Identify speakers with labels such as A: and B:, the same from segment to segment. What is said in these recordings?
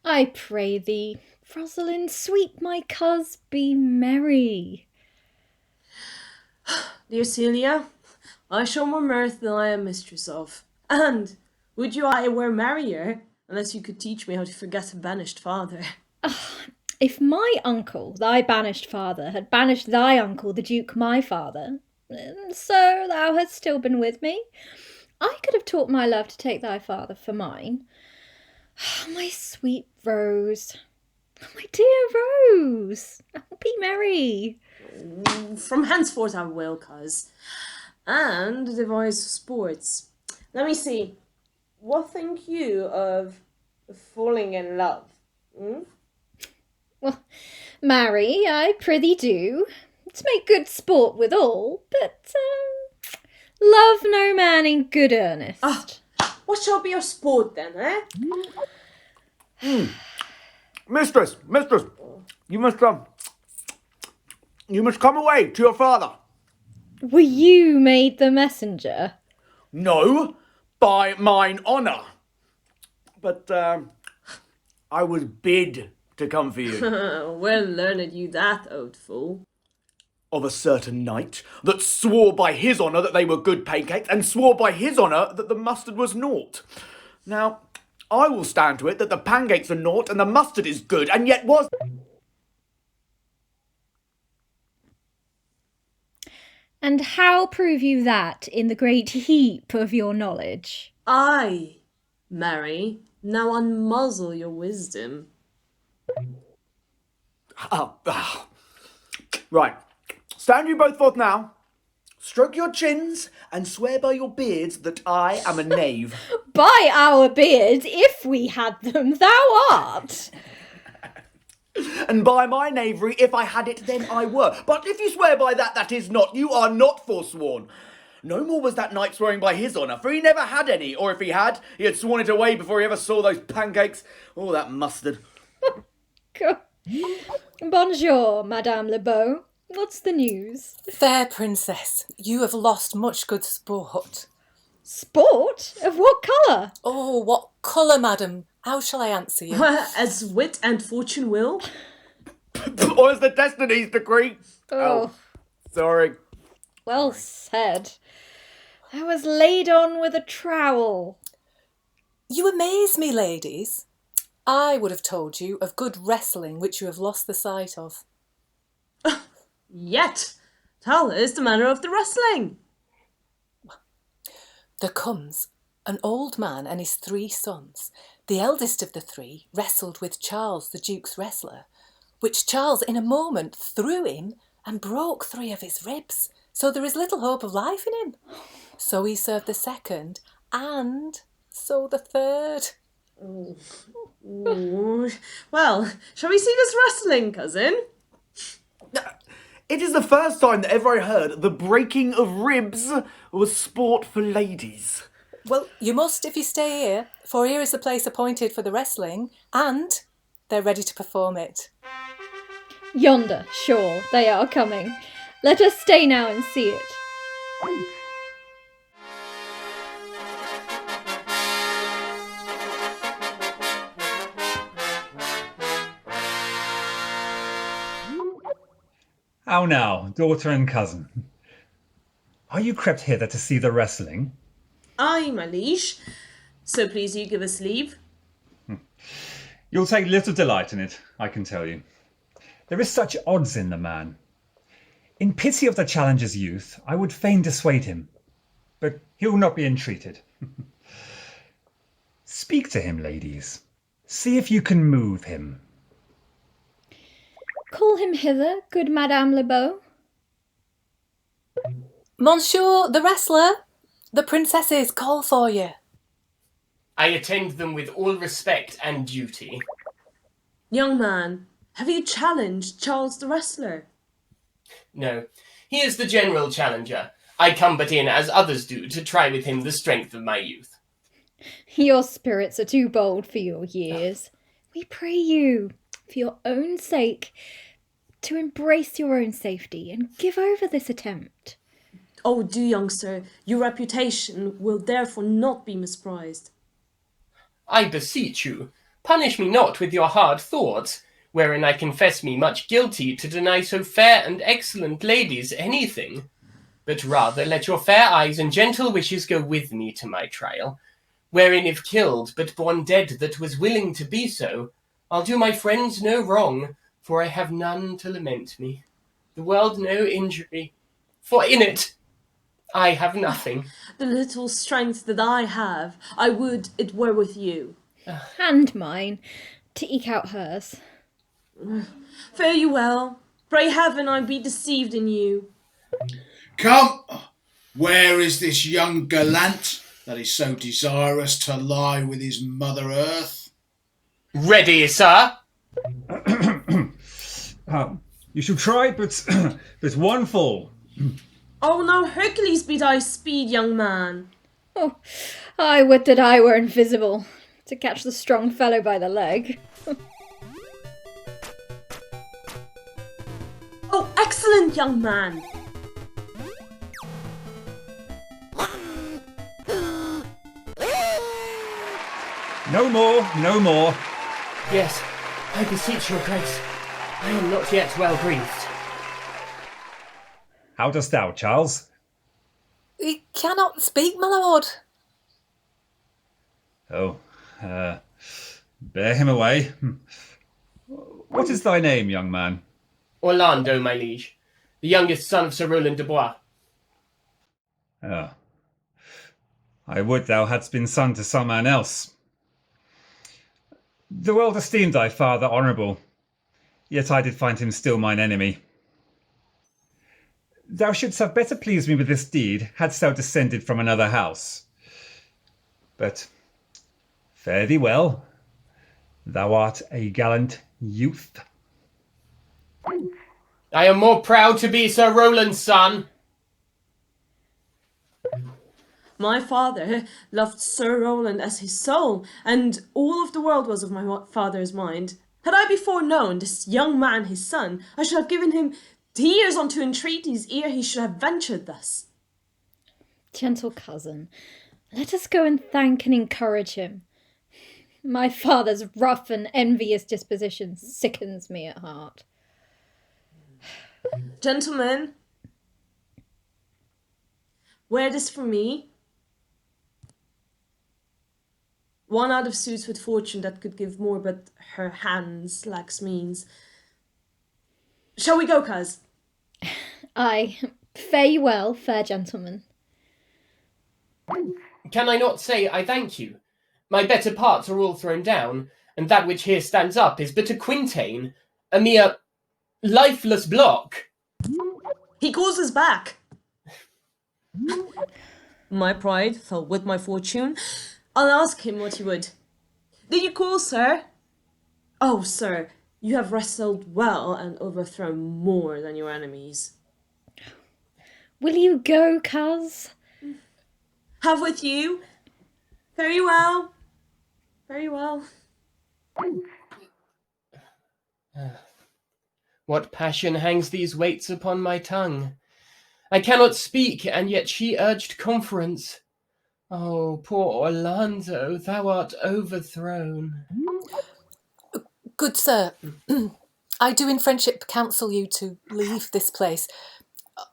A: I pray thee, Rosalind, sweet my coz, be merry.
B: Dear Celia, I show more mirth than I am mistress of. And would you I were merrier, unless you could teach me how to forget a banished father.
A: If my uncle, thy banished father, had banished thy uncle, the Duke, my father, so thou hadst still been with me, I could have taught my love to take thy father for mine. My sweet Rose, my dear Rose, be merry.
B: From henceforth I will, coz. And devise sports. Let me see. What think you of falling in love?
A: Well, marry, I prithee do, to make good sport withal, but love no man in good earnest.
B: What shall be your sport then, eh?
C: Mistress, you must come away to your father.
A: Were you made the messenger?
C: No, by mine honour. But I was bid to come for you.
B: Well learned you that, old fool.
C: Of a certain knight that swore by his honour that they were good pancakes, and swore by his honour that the mustard was naught. Now, I will stand to it that the pancakes are naught and the mustard is good, and yet was...
A: And how prove you that in the great heap of your knowledge?
B: Aye, marry, now unmuzzle your wisdom.
C: Right, stand you both forth now, stroke your chins, and swear by your beards that I am a knave.
A: By our beards, if we had them, thou art.
C: And by my knavery, if I had it, then I were. But if you swear by that, that is not, you are not forsworn. No more was that knight swearing by his honour, for he never had any, or if he had sworn it away before he ever saw those pancakes. Oh, that mustard.
A: Bonjour, Madame Le Beau. What's the news?
D: Fair princess, you have lost much good sport.
A: Sport? Of what colour?
D: Oh, what colour, madam? How shall I answer you?
B: As wit and fortune will.
C: Or as the destiny's decree.
A: Oh,
C: Sorry.
A: well said. I was laid on with a trowel.
D: You amaze me, ladies. I would have told you of good wrestling which you have lost the sight of.
B: Yet, tell us the manner of the wrestling.
D: There comes an old man and his 3 sons. The eldest of the 3 wrestled with Charles, the Duke's wrestler, which Charles in a moment threw him and broke 3 of his ribs, so there is little hope of life in him. So he served the 2nd, and so the 3rd.
B: Ooh. Well, shall we see this wrestling, cousin?
C: It is the first time that ever I heard the breaking of ribs was sport for ladies.
D: Well, you must if you stay here, for here is the place appointed for the wrestling, and they're ready to perform it.
A: Yonder, sure, they are coming. Let us stay now and see it.
E: How now, daughter and cousin? Are you crept hither to see the wrestling?
B: Aye, my liege. So please you give us leave.
E: You'll take little delight in it, I can tell you. There is such odds in the man. In pity of the challenger's youth, I would fain dissuade him, but he will not be entreated. Speak to him, ladies. See if you can move him.
A: Call him hither, good Madame Le Beau.
D: Monsieur the wrestler, the princesses call for you.
F: I attend them with all respect and duty.
B: Young man, have you challenged Charles the wrestler?
F: No, he is the general challenger. I come but in, as others do, to try with him the strength of my youth.
A: Your spirits are too bold for your years. We pray you, for your own sake, to embrace your own safety and give over this attempt.
B: Oh, do, young sir, your reputation will therefore not be misprized.
F: I beseech you, punish me not with your hard thoughts, wherein I confess me much guilty to deny so fair and excellent ladies anything. But rather let your fair eyes and gentle wishes go with me to my trial, wherein if killed, but born dead that was willing to be so, I'll do my friends no wrong, for I have none to lament me, the world no injury, for in it I have nothing.
B: The little strength that I have, I would it were with you.
A: And mine, to eke out hers.
B: Fare you well. Pray heaven I be deceived in you.
G: Come, where is this young gallant that is so desirous to lie with his mother earth?
F: Ready, sir?
E: You shall try but one fall.
B: Oh, now Hercules be thy speed, young man.
A: Oh, I would that I were invisible, to catch the strong fellow by the leg.
B: Oh, excellent, young man.
E: No more, no more.
F: Yes, I beseech your grace. I am not yet well breathed.
E: How dost thou, Charles?
D: He cannot speak, my lord.
E: Oh, bear him away. What is thy name, young man?
F: Orlando, my liege, the youngest son of Sir Rowland de Bois.
E: Ah, I would thou hadst been son to some man else. The world esteemed thy father honourable, yet I did find him still mine enemy. Thou shouldst have better pleased me with this deed, hadst thou descended from another house. But fare thee well, thou art a gallant youth.
F: I am more proud to be Sir Rowland's son.
B: My father loved Sir Rowland as his soul, and all of the world was of my father's mind. Had I before known this young man his son, I should have given him tears unto entreaties ere he should have ventured thus.
A: Gentle cousin, let us go and thank and encourage him. My father's rough and envious disposition sickens me at heart.
B: Gentlemen, wear this for me. One out of suits with fortune that could give more, but her hands lacks means. Shall we go, coz?
A: Aye, fare you well, fair gentleman.
F: Can I not say I thank you? My better parts are all thrown down, and that which here stands up is but a quintain, a mere lifeless block.
B: He calls us back. My pride fell with my fortune. I'll ask him what he would. Did you call, sir? Oh, sir, you have wrestled well and overthrown more than your enemies.
A: Will you go, coz?
B: Have with you. Very well. Very well.
F: What passion hangs these weights upon my tongue? I cannot speak, and yet she urged conference. Oh, poor Orlando, thou art overthrown.
D: Good sir, I do in friendship counsel you to leave this place.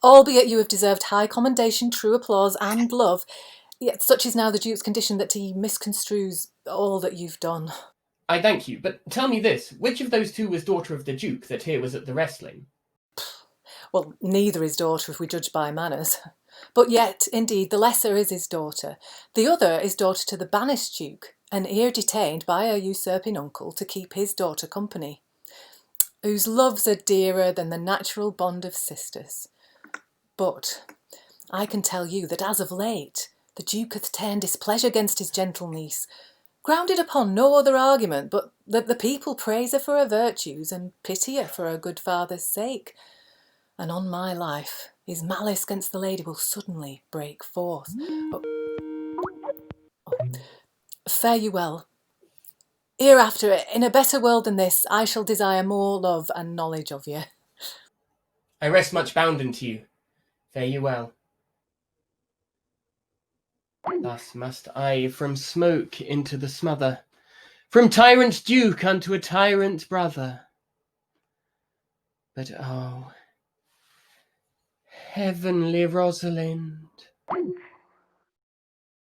D: Albeit you have deserved high commendation, true applause, and love, yet such is now the Duke's condition that he misconstrues all that you've done.
F: I thank you, but tell me this, which of those two was daughter of the Duke that here was at the wrestling?
D: Well, neither is daughter if we judge by manners. But yet, indeed, the lesser is his daughter. The other is daughter to the banished Duke, and here detained by a usurping uncle to keep his daughter company, whose loves are dearer than the natural bond of sisters. But I can tell you that as of late, the Duke hath ta'en displeasure against his gentle niece, grounded upon no other argument but that the people praise her for her virtues and pity her for her good father's sake. And on my life, his malice against the lady will suddenly break forth. Fare you well. Hereafter, in a better world than this, I shall desire more love and knowledge of you.
F: I rest much bounden to you. Fare you well. Thus must I from smoke into the smother, from tyrant duke unto a tyrant brother. But oh, heavenly Rosalind,